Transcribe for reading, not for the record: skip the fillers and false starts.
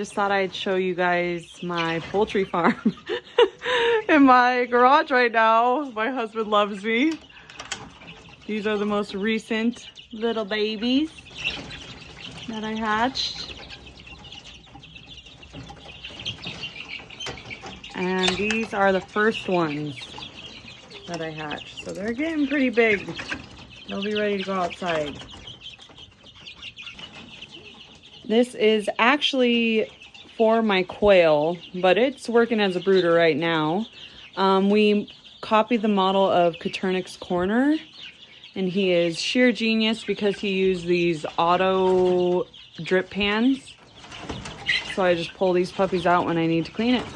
Just thought I'd show you guys my poultry farm in my garage right now. My husband loves me. These are the most recent little babies that I hatched. And these are the first ones that I hatched. So they're getting pretty big. They'll be ready to go outside. This is actually for my quail, but it's working as a brooder right now. We copied the model of Koternik's Corner, and he is sheer genius because he used these auto drip pans. So I just pull these puppies out when I need to clean it.